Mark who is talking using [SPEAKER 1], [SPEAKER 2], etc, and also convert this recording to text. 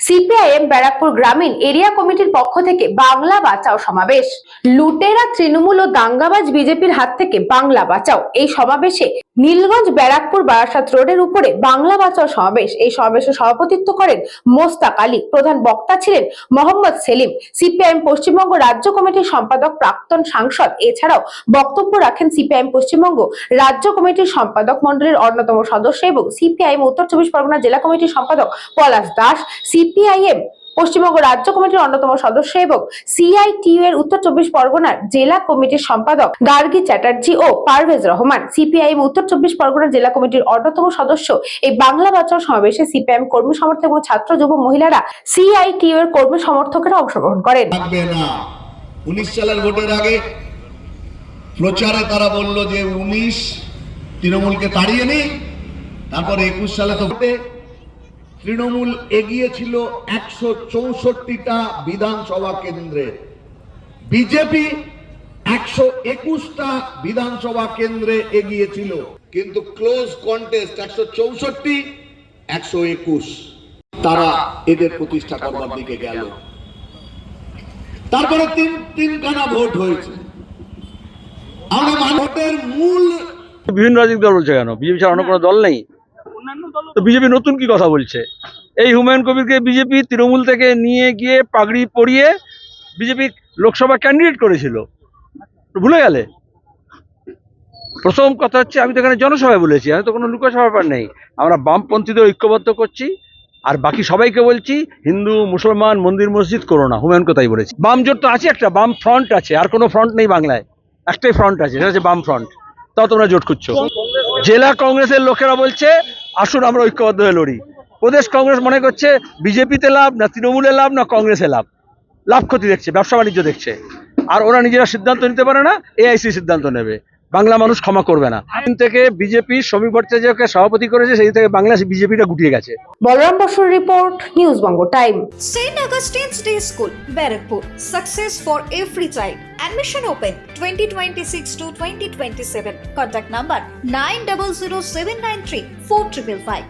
[SPEAKER 1] CPIM Barrackpore গ্রামীণ area কমিটির পক্ষ থেকে বাংলা বাঁচাও সমাবেশ। লুটেরা তৃণমূল ও দাঙ্গাবাজ বিজেপির হাত থেকে বাংলা বাঁচাও এই সমাবেশে নীলগঞ্জ ব্যারাকপুর বারাসাত রোডের উপরে বাংলা বাঁচাও সমাবেশ। এই সমাবেশে সভাপতিত্ব করেন মোস্তাক আলী। প্রধান বক্তা ছিলেন মোহাম্মদ সেলিম, সিপিআইএম পশ্চিমবঙ্গ রাজ্য কমিটির সম্পাদক প্রাক্তন সাংসদ। এছাড়াও বক্তব্য রাখেন সিপিআইএম পশ্চিমবঙ্গ রাজ্য কমিটির সম্পাদক মন্ডলীর অন্যতম সদস্য এবং সিপিআইএম উত্তর চব্বিশ পরগনা জেলা কমিটির সম্পাদক পলাশ দাস, সিপিআইএম পশ্চিমবঙ্গ রাজ্য কমিটির অন্যতম সদস্য এবং সিআইটিইউ এর উত্তর চব্বিশ পরগনার জেলা কমিটির সম্পাদক গার্গী চ্যাটার্জি ও পারভেজ রহমান, সিপিআইএম উত্তর চব্বিশ পরগনা জেলা কমিটির অন্যতম সদস্য। এই বাংলা বাঁচাও সমাবেশে সিপিআইএম কর্মী সমর্থক এবং ছাত্র যুব মহিলারা, সিআইটিইউ এর কর্মী সমর্থকেরা অংশগ্রহণ করেন।
[SPEAKER 2] 19 সালের ভোটের আগে প্রচারে তারা বলল যে 19 তৃণমূলকে তাড়িয়ে নেই, তারপর 21 সালে তো তৃণমূল এগিয়েছিল 164টা বিধানসভা কেন্দ্রে, বিজেপি 121টা বিধানসভা কেন্দ্রে এগিয়েছিল, কিন্তু ক্লোজ কন্টেস্ট 164 121 তারা এদের প্রতিষ্ঠা করবার দিকে গেল। তারপরে তিনখানা ভোট হয়েছে। আমরা ভোটের মূল
[SPEAKER 3] বিভিন্ন রাজনৈতিক দল বলছে কেন? বিজেপি ছাড়া অন্য কোনো দল নেই তো বিজেপি নতুন কি কথা বলছে? এই হুমায়ুন কবিরকে বিজেপি তৃণমূল থেকে নিয়ে গিয়ে পাগড়ি পরিয়ে বিজেপি লোকসভা ক্যান্ডিডেট করেছিল, ভুলে গেলে? প্রথম কথা হচ্ছে, আমি তো এখানে জনসভায় বলেছি, আমি তো কোনো লোকসভা ব্যাপার নেই। আমরা বামপন্থীদের ঐক্যবদ্ধ করছি, আর বাকি সবাইকে বলছি হিন্দু মুসলমান মন্দির মসজিদ করো না। হুমায়ুনকে তাই বলেছি। বাম জোট তো আছে, একটা বাম ফ্রন্ট আছে, আর কোনো ফ্রন্ট নেই বাংলায়, একটাই ফ্রন্ট আছে, সেটা হচ্ছে বাম ফ্রন্ট। তাও তোমরা জোট খুঁজছো। জেলা কংগ্রেসের লোকেরা বলছে আসুন আমরা ঐক্যবদ্ধ হয়ে লড়ি। প্রদেশ কংগ্রেস মনে করছে বিজেপিতে লাভ না তৃণমূলে লাভ না কংগ্রেসে লাভ, লাভ ক্ষতি দেখছে, ব্যবসা বাণিজ্য দেখছে। আর ওরা নিজেরা সিদ্ধান্ত নিতে পারে না, এআইসি সিদ্ধান্ত নেবে। বাংলা মানুষ ক্ষমা করবে না। দিন থেকে বিজেপি শ্রমিক ভট্টাচার্যকে সভাপতি করেছে, সেই থেকে বাংলা বিজেপিটা গুটিয়ে গেছে।
[SPEAKER 1] বলরাম বসুর report, news Banga time.
[SPEAKER 4] St. Augustine's Day School, Barakpur. Success for every child. Admission open 2026 to 2027. Contact number 900793 4555.